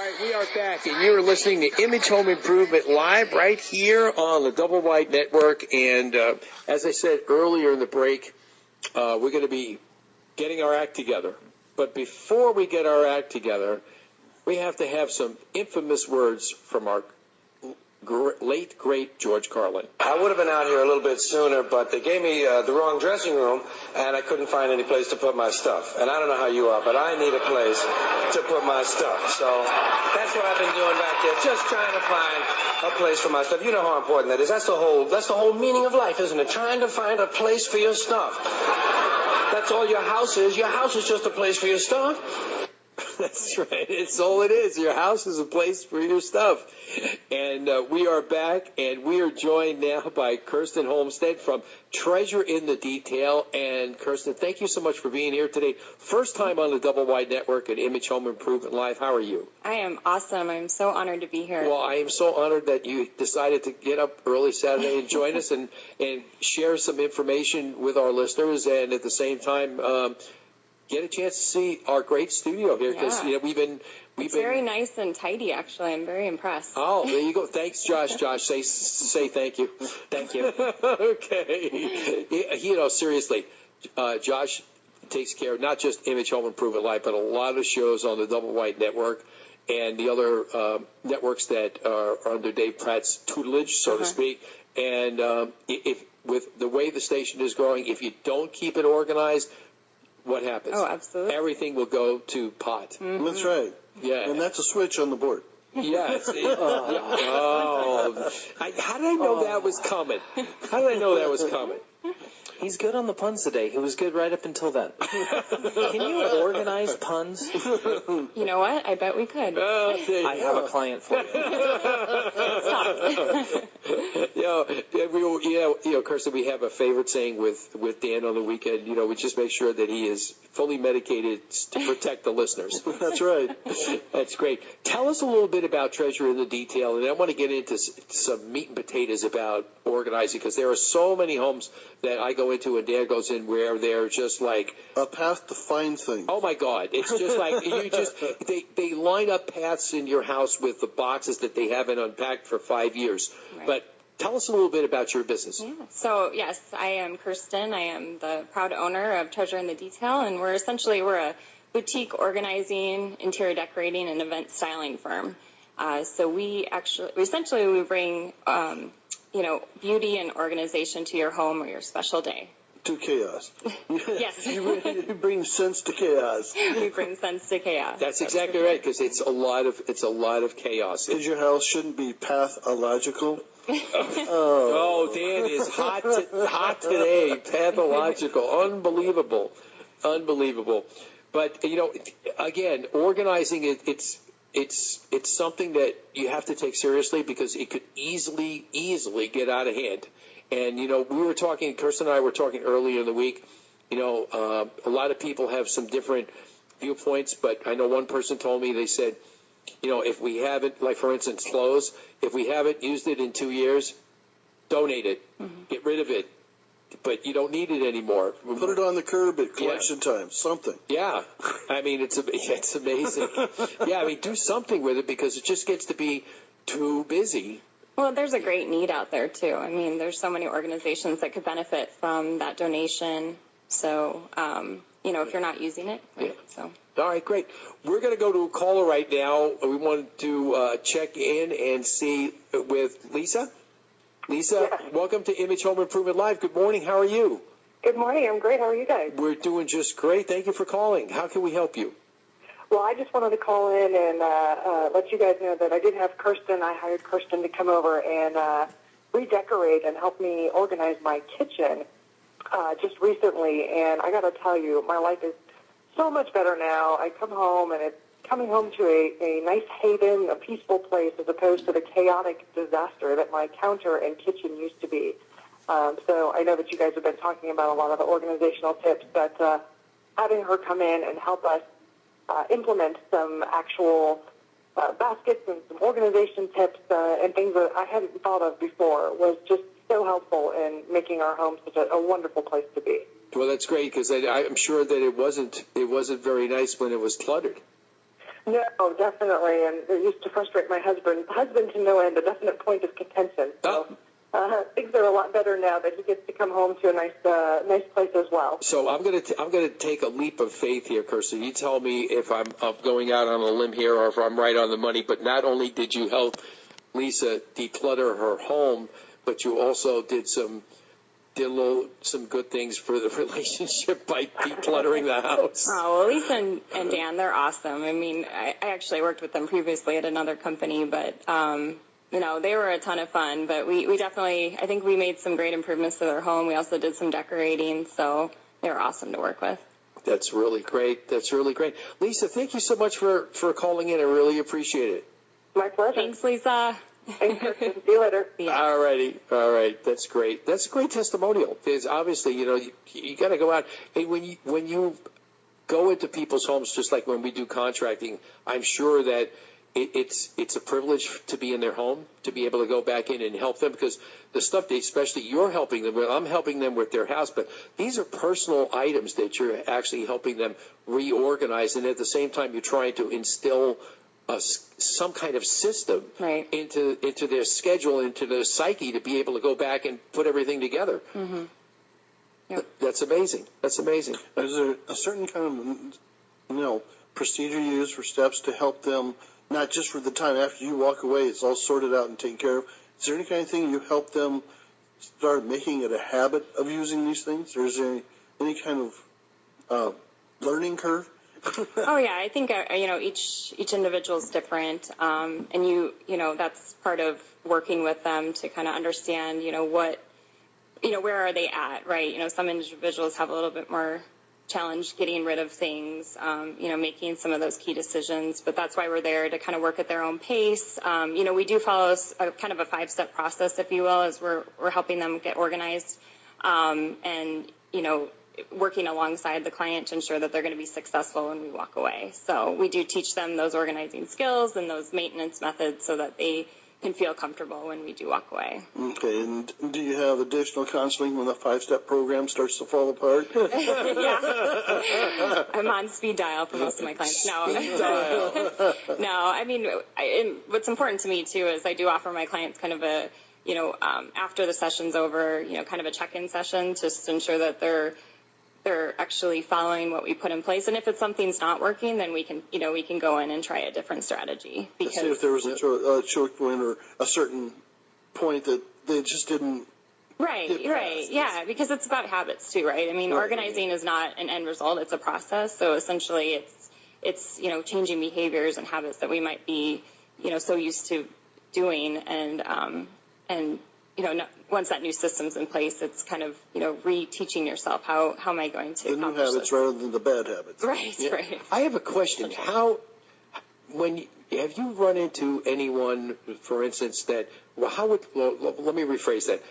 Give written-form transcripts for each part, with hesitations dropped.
right, we are back, and you're listening to Image Home Improvement live right here on the Double Wide Network. And as I said earlier in the break, we're going to be getting our act together. But before we get our act together, we have to have some infamous words from our late, great George Carlin. I would have been out here a little bit sooner, but they gave me the wrong dressing room, and I couldn't find any place to put my stuff. And I don't know how you are, but I need a place to put my stuff. So that's what I've been doing back there, just trying to find a place for my stuff. You know how important that is. That's the whole meaning of life, isn't it? Trying to find a place for your stuff. That's all your house is. Your house is just a place for your stuff. That's right. It's all it is. Your house is a place for your stuff. And we are back, and we are joined now by Kirsten Holmsted from Treasure in the Detail. And Kirsten, thank you so much for being here today. First time on the Double Wide Network at Image Home Improvement Live. How are you? I am awesome. I'm so honored to be here. Well, I am so honored that you decided to get up early Saturday and join us and share some information with our listeners, and at the same time get a chance to see our great studio here, because we've been very nice and tidy. Actually, I'm very impressed. Oh, there you go. Thanks, Josh. Josh, say thank you. Thank you. Okay. Seriously, Josh takes care of not just Image Home Improvement Live, but a lot of shows on the Double Wide Network and the other networks that are under Dave Pratt's tutelage, so to speak. And if with the way the station is growing, if you don't keep it organized, what happens? Oh, absolutely. Everything will go to pot. Mm-hmm. That's right. Yeah. And that's a switch on the board. Yes. How did I know that was coming? He's good on the puns today. He was good right up until then. Can you organize puns? You know what? I bet we could. I have a client for you. Kirsten, we have a favorite saying with Dan on the weekend. We just make sure that he is fully medicated to protect the listeners. That's right. That's great. Tell us a little bit about Treasure in the Detail, and I want to get into some meat and potatoes about organizing, because there are so many homes that I go into and Dan goes in where they're just like a path to find things. Oh my God! It's just like they line up paths in your house with the boxes that they haven't unpacked for 5 years. Right. But tell us a little bit about your business. Yeah. So yes, I am Kirsten. I am the proud owner of Treasure in the Detail, and we're a boutique organizing, interior decorating, and event styling firm. So we bring beauty and organization to your home or your special day. To chaos. Yes. You bring sense to chaos. We bring sense to chaos. That's exactly right, because it's a lot of chaos. Because your house shouldn't be pathological. Oh, Dan is hot today. Pathological. Unbelievable. But again, organizing it's something that you have to take seriously, because it could easily get out of hand. And, Kirsten and I were talking earlier in the week, a lot of people have some different viewpoints, but I know one person told me, they said, if we haven't, like for instance, clothes, if we haven't used it in 2 years, donate it, get rid of it. But you don't need it anymore. Put it on the curb at collection time, something. Yeah. I mean, it's amazing. Yeah, I mean, do something with it, because it just gets to be too busy. Well, there's a great need out there, too. I mean, there's so many organizations that could benefit from that donation. So, if you're not using it. Right? Yeah. So. All right, great. We're going to go to a caller right now. We want to check in and see with Lisa. Lisa, yes. Welcome to Image Home Improvement Live. Good morning. How are you? Good morning. I'm great. How are you guys? We're doing just great. Thank you for calling. How can we help you? Well, I just wanted to call in and let you guys know that I did have Kirsten. I hired Kirsten to come over and redecorate and help me organize my kitchen just recently. And I got to tell you, my life is so much better now. I come home, and it's coming home to a nice haven, a peaceful place, as opposed to the chaotic disaster that my counter and kitchen used to be. So I know that you guys have been talking about a lot of the organizational tips, but having her come in and help us implement some actual baskets and some organization tips and things that I hadn't thought of before was just so helpful in making our home such a wonderful place to be. Well, that's great, because I'm sure that it wasn't very nice when it was cluttered. No, definitely, and it used to frustrate my husband to no end, a definite point of contention. So things are a lot better now that he gets to come home to a nice place as well. So I'm gonna take a leap of faith here, Kirsten. You tell me if I'm going out on a limb here or if I'm right on the money. But not only did you help Lisa declutter her home, but you also did some good things for the relationship by decluttering the house. Oh, well, Lisa and Dan, they're awesome. I mean, I actually worked with them previously at another company, but, they were a ton of fun. But we definitely, I think we made some great improvements to their home. We also did some decorating, so they were awesome to work with. That's really great. That's really great. Lisa, thank you so much for calling in. I really appreciate it. My pleasure. Thanks, Lisa. Thanks, Kirsten. See you later. Yeah. All right. That's great. That's a great testimonial. Because obviously, you got to go out. Hey, when you go into people's homes, just like when we do contracting, I'm sure that it's a privilege to be in their home, to be able to go back in and help them, because the stuff that especially you're helping them with, I'm helping them with their house, but these are personal items that you're actually helping them reorganize, and at the same time you're trying to instill some kind of system into their schedule, into their psyche, to be able to go back and put everything together. Mm-hmm. Yep. That's amazing. That's amazing. Is there a certain kind of, procedure you use for steps to help them, not just for the time after you walk away, it's all sorted out and taken care of? Is there any kind of thing you help them start making it a habit of using these things? Or is there any kind of learning curve? Oh yeah, I think each individual is different, and that's part of working with them to kind of understand where are they at, right? Some individuals have a little bit more challenge getting rid of things, making some of those key decisions, but that's why we're there to kind of work at their own pace. We do follow a kind of a 5-step process, if you will, as we're helping them get organized, and working alongside the client to ensure that they're going to be successful when we walk away. So we do teach them those organizing skills and those maintenance methods so that they can feel comfortable when we do walk away. Okay, and do you have additional counseling when the 5-step program starts to fall apart? Yeah. I'm on speed dial for most of my clients. No. No, I mean, what's important to me, too, is I do offer my clients kind of a, after the session's over, kind of a check-in session, just to ensure that they're actually following what we put in place. And if something's not working, then we can go in and try a different strategy. Because see if there was a choke point or a certain point that they just didn't. Right. Yeah, because it's about habits too, right? I mean, organizing is not an end result; it's a process. So essentially, it's changing behaviors and habits that we might be so used to doing, and once that new system's in place, it's kind of, reteaching yourself how am I going to accomplish the new habits this? rather than the bad habits. Right, yeah. Right. I have a question. Have you run into anyone, for instance, let me rephrase that.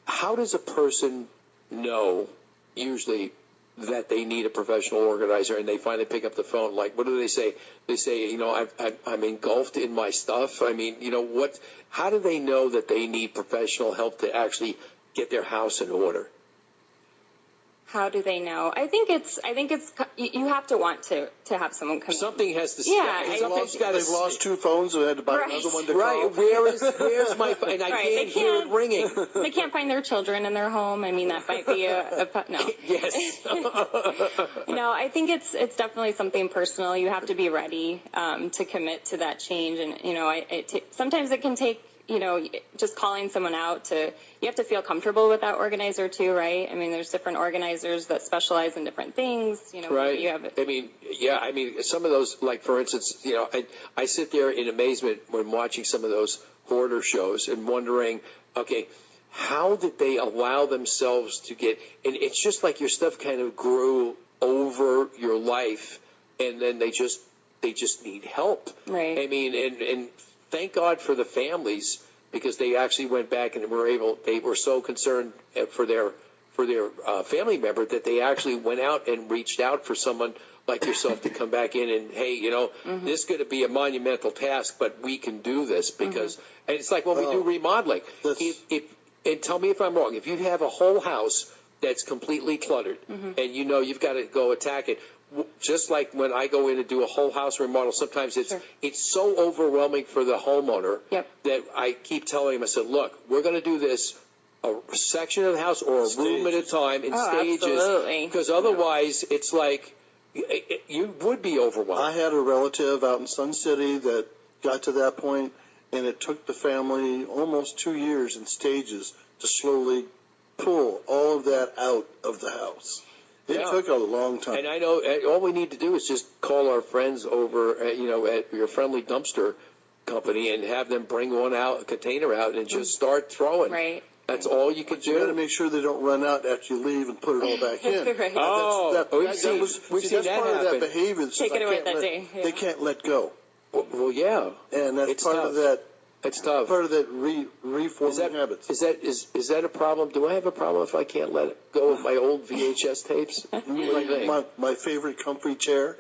How does a person know, usually, that they need a professional organizer, and they finally pick up the phone? Like, what do they say? They say, I'm engulfed in my stuff. I mean, how do they know that they need professional help to actually get their house in order? How do they know? I think it's you have to want to have someone come. Something has to. Yeah, they've lost 2 phones and had to buy another one to call. Right. Where's my phone? And I can't hear it ringing. They can't find their children in their home. I mean, that might be no. Yes. No, I think it's definitely something personal. You have to be ready to commit to that change, and sometimes it can take. Just calling someone out you have to feel comfortable with that organizer too, right? I mean, there's different organizers that specialize in different things, Right. You have I mean, some of those, like, for instance, I sit there in amazement when watching some of those hoarder shows and wondering, okay, how did they allow themselves to get, and it's just like your stuff kind of grew over your life, and then they just need help. Right. I mean, and thank God for the families, because they actually went back and they were so concerned for their family member that they actually went out and reached out for someone like yourself to come back in and, hey, this is going to be a monumental task, but we can do this because, and it's like when we do remodeling. And tell me if I'm wrong, if you have a whole house that's completely cluttered, and you know you've got to go attack it. Just like when I go in and do a whole house remodel, sometimes it's so overwhelming for the homeowner that I keep telling him, I said, look, we're going to do this a section of the house or a room at a time in stages, absolutely. because otherwise it's like you would be overwhelmed. I had a relative out in Sun City that got to that point, and it took the family almost 2 years in stages to slowly pull all of that out of the house. It took a long time. And I know all we need to do is just call our friends over, at your friendly dumpster company and have them bring a container out, and just start throwing. Right. That's all you can do. You got to make sure they don't run out after you leave and put it all back in. Right. We've seen that part happen. of that behavior. Take it away that day. Yeah. They can't let go. Well, yeah. And that's it's part tough. of that. It's tough. Part of that reforming habits. Is that a problem? Do I have a problem if I can't let go of my old VHS tapes? My favorite comfy chair.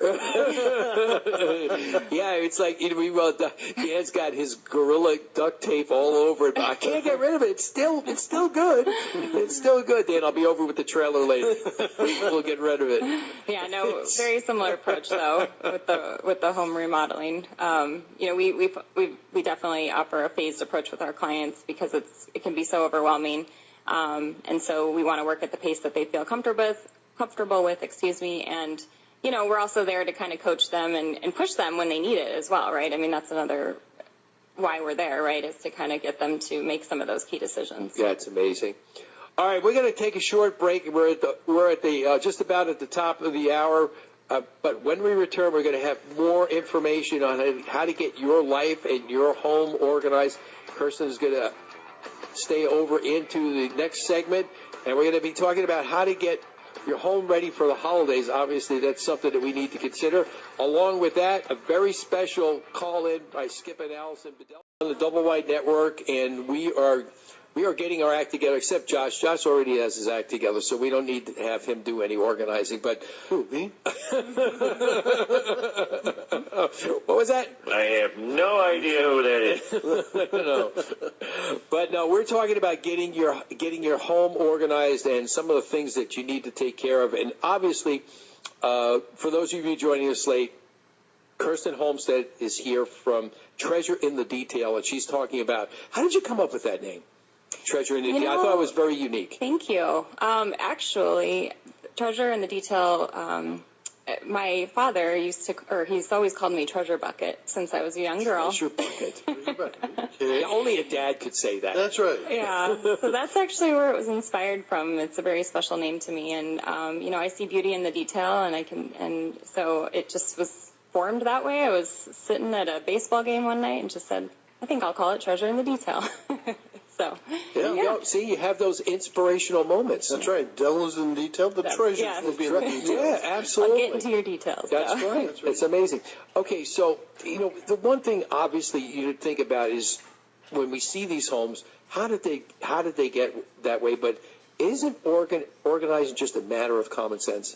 Yeah, it's like Dan's got his Gorilla duct tape all over it, but I can't get rid of it. It's still good. It's still good. Dan, I'll be over with the trailer later. We'll get rid of it. Yeah, no, very similar approach though with the home remodeling. We definitely offer a phased approach with our clients because it can be so overwhelming, and so we want to work at the pace that they feel comfortable with. And we're also there to kind of coach them and push them when they need it as well, right? I mean, that's another why we're there, right? Is to kind of get them to make some of those key decisions. Yeah, it's amazing. All right, we're going to take a short break. We're at the just about at the top of the hour. But when we return, we're going to have more information on how to get your life and your home organized. Kirsten is going to stay over into the next segment, and we're going to be talking about how to get your home ready for the holidays. Obviously, that's something that we need to consider. Along with that, a very special call-in by Skip and Allison Bedell on the Double Wide Network, and we are getting our act together, except Josh. Josh already has his act together, so we don't need to have him do any organizing. But who, me? What was that? I have no idea who that is. No. But no, we're talking about getting your home organized and some of the things that you need to take care of. And obviously, for those of you joining us late, Kirsten Holmsted is here from Treasure in the Detail, and she's talking about, how did you come up with that name? Treasure in the Detail. I thought it was very unique. Thank you. Actually, Treasure in the Detail, my father he's always called me Treasure Bucket since I was a young girl. Treasure Bucket. Yeah, only a dad could say that. That's right. Yeah. So that's actually where it was inspired from. It's a very special name to me, and I see beauty in the detail, and so it just was formed that way. I was sitting at a baseball game one night and just said, I think I'll call it Treasure in the Detail. So, yeah. See, you have those inspirational moments. That's right. Devil's in detail. The treasure will be in the detail. Yeah, absolutely. I'll get into your details. That's right. It's amazing. Okay, so, the one thing obviously you think about is when we see these homes, how did they get that way? But isn't organizing just a matter of common sense?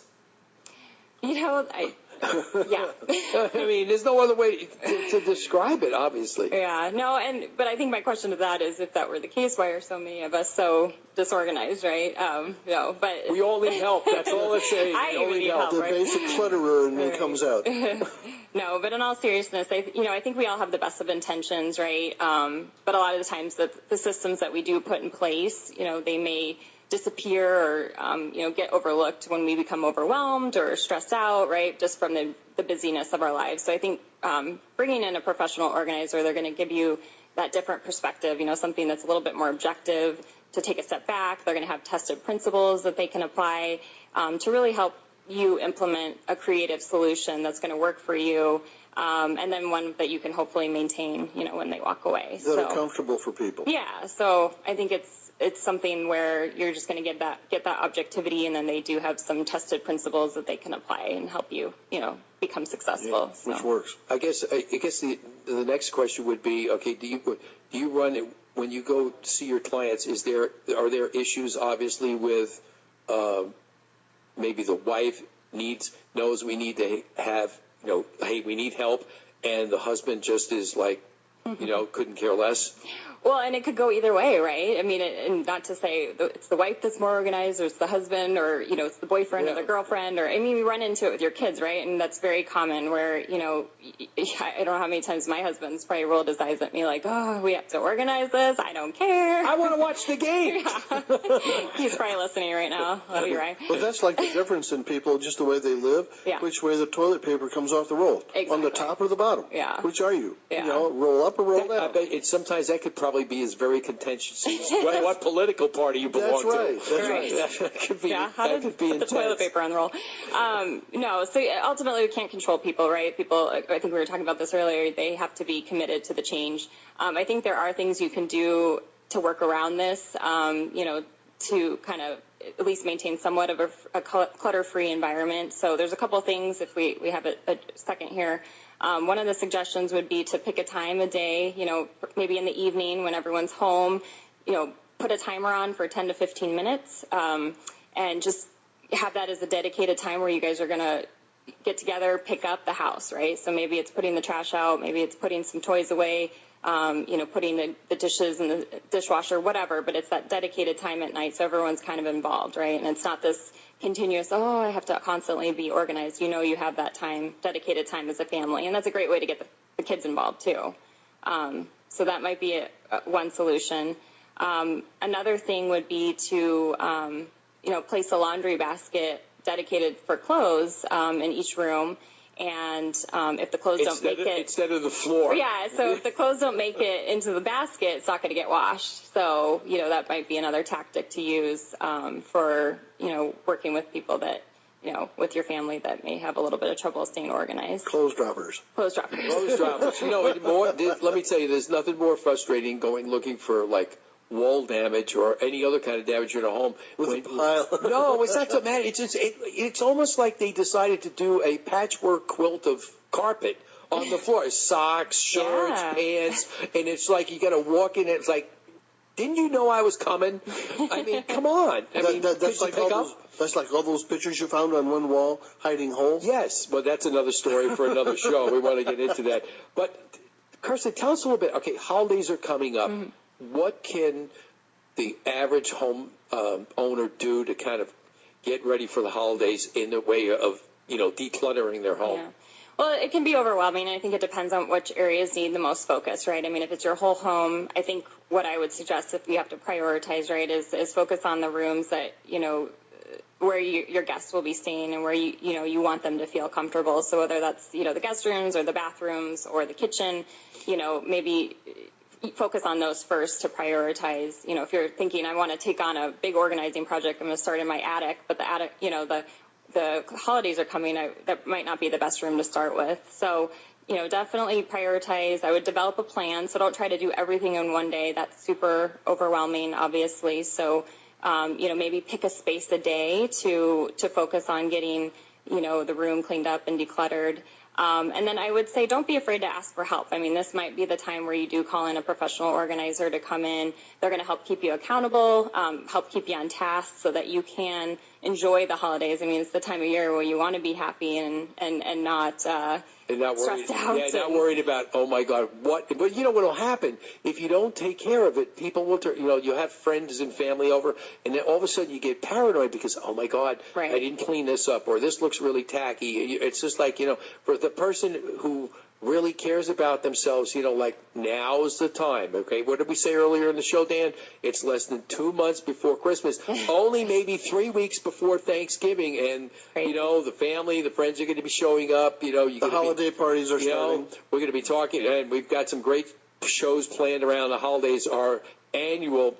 Yeah. I mean, there's no other way to describe it, obviously. Yeah, no, but I think my question to that is, if that were the case, why are so many of us so disorganized, right? But we all need help. That's all I'm saying. I even need help. The right? basic clutterer and it comes out. No, but in all seriousness, I think we all have the best of intentions, right? But a lot of the times, the systems that we do put in place, they may disappear or get overlooked when we become overwhelmed or stressed out, right, just from the busyness of our lives. So I think bringing in a professional organizer, they're going to give you that different perspective, something that's a little bit more objective, to take a step back. They're going to have tested principles that they can apply to really help you implement a creative solution that's going to work for you, and then one that you can hopefully maintain, when they walk away. That are comfortable for people. Yeah, so I think it's something where you're just going to get that objectivity, and then they do have some tested principles that they can apply and help you, become successful. Yeah, which works. I guess the next question would be, okay, do you run it when you go see your clients? Are there issues obviously with maybe the wife knows we need to have hey, we need help, and the husband just is like couldn't care less. Well, and it could go either way, right? I mean, and not to say it's the wife that's more organized, or it's the husband, or, it's the boyfriend or the girlfriend, or, I mean, we run into it with your kids, right? And that's very common where, I don't know how many times my husband's probably rolled his eyes at me like, oh, we have to organize this. I don't care. I want to watch the game. Yeah. He's probably listening right now. I'll be right. Well, that's like the difference in people, just the way they live, which way the toilet paper comes off the roll. Exactly. On the top or the bottom. Yeah. Which are you? Yeah. Roll up or roll down. I bet sometimes that could probably be as very contentious as what political party you belong to. That's right. That could be, how to could be put intense. the toilet paper on the roll. No, so ultimately we can't control people, right? People, I think we were talking about this earlier, they have to be committed to the change. I think there are things you can do to work around this, to kind of at least maintain somewhat of a clutter-free environment. So there's a couple of things, if we have a second here. One of the suggestions would be to pick a time a day, maybe in the evening when everyone's home, put a timer on for 10 to 15 minutes, and just have that as a dedicated time where you guys are going to get together, pick up the house, right? So maybe it's putting the trash out, maybe it's putting some toys away, putting the dishes in the dishwasher, whatever, but it's that dedicated time at night so everyone's kind of involved, right? And it's not this continuous, I have to constantly be organized. You have that time, dedicated time as a family, and that's a great way to get the kids involved too. So that might be one solution. Another thing would be to, place a laundry basket dedicated for clothes in each room. And if the clothes don't make it... Instead of the floor. Yeah, so if the clothes don't make it into the basket, it's not going to get washed. So, that might be another tactic to use for, working with people that, with your family that may have a little bit of trouble staying organized. Clothes droppers. Clothes droppers. Clothes droppers. Let me tell you, there's nothing more frustrating looking for, wall damage or any other kind of damage in a home. With a pile. No, it's not so bad. It's almost like they decided to do a patchwork quilt of carpet on the floor. Socks, shirts, pants, and it's like you got to walk in and it's like, didn't you know I was coming? I mean, come on. That's like all those pictures you found on one wall hiding holes? Yes, well, that's another story for another show. We want to get into that. But, Kirsten, tell us a little bit. Okay, holidays are coming up. Mm-hmm. What can the average home owner do to kind of get ready for the holidays in the way of, decluttering their home? Yeah. Well, it can be overwhelming. I think it depends on which areas need the most focus, right? I mean, if it's your whole home, I think what I would suggest if you have to prioritize, right, is focus on the rooms that, where your guests will be staying and where you want them to feel comfortable. So whether that's, the guest rooms or the bathrooms or the kitchen, maybe focus on those first to prioritize. If you're thinking, I want to take on a big organizing project, I'm going to start in my attic, but the attic, the holidays are coming, that might not be the best room to start with. So, definitely prioritize. I would develop a plan. So don't try to do everything in one day. That's super overwhelming, obviously. So, maybe pick a space a day to focus on getting, the room cleaned up and decluttered. And then I would say don't be afraid to ask for help. I mean, this might be the time where you do call in a professional organizer to come in. They're going to help keep you accountable, help keep you on task so that you can enjoy the holidays. I mean, it's the time of year where you want to be happy and not stressed out. Yeah, not worried about, oh, my God, what? But what will happen if you don't take care of it? People will, you'll have friends and family over, and then all of a sudden you get paranoid because, oh, my God, right. I didn't clean this up, or this looks really tacky. It's just like, for the person who really cares about themselves, now is the time, okay? What did we say earlier in the show, Dan? It's less than 2 months before Christmas, only maybe 3 weeks before Thanksgiving, and, the family, the friends are going to be showing up, the holiday parties are starting. We're going to be talking, and we've got some great shows planned around the holidays. Our annual,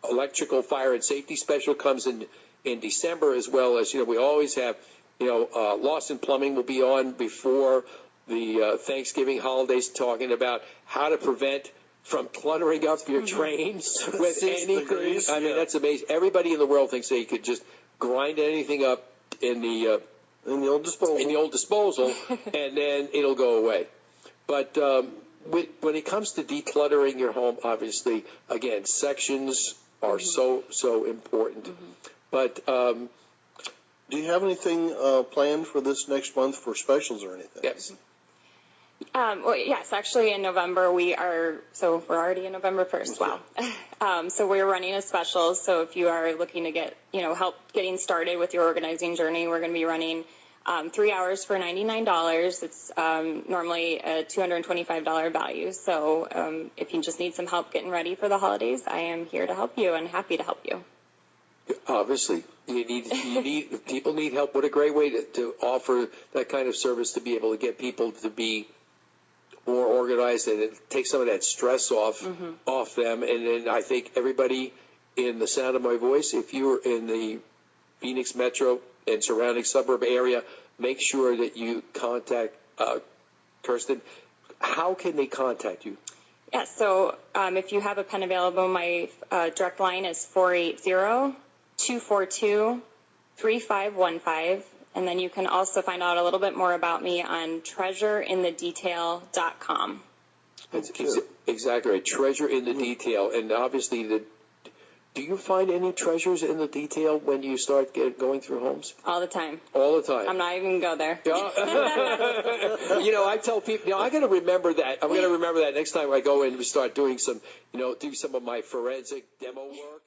electrical fire and safety special comes in December, as well as, we always have, Lawson Plumbing will be on before the Thanksgiving holidays talking about how to prevent from cluttering up your drains with anything. I mean, that's amazing. Everybody in the world thinks they could just grind anything up in the old disposal, and then it'll go away. But when it comes to decluttering your home, obviously, again, sections are so important. Mm-hmm. But do you have anything planned for this next month for specials or anything? Yes. Well, yes, actually in November we're already in November 1st. Wow. So we're running a special. So if you are looking to get, help getting started with your organizing journey, we're going to be running 3 hours for $99. It's normally a $225 value. So if you just need some help getting ready for the holidays, I am here to help you and happy to help you. Obviously, people need help. What a great way to offer that kind of service, to be able to get people to be more organized and take some of that stress off them. And then I think everybody in the sound of my voice, if you're in the Phoenix metro and surrounding suburb area, make sure that you contact Kirsten. How can they contact you? Yeah, so if you have a pen available, my direct line is 480-242-3515. And then you can also find out a little bit more about me on treasureinthedetail.com. That's exactly right. Treasure in the detail. And obviously, do you find any treasures in the detail when you start going through homes? All the time. All the time. I'm not even going to go there. I tell people, I got to remember that. I'm going to remember that next time I go in and start doing some, do some of my forensic demo work.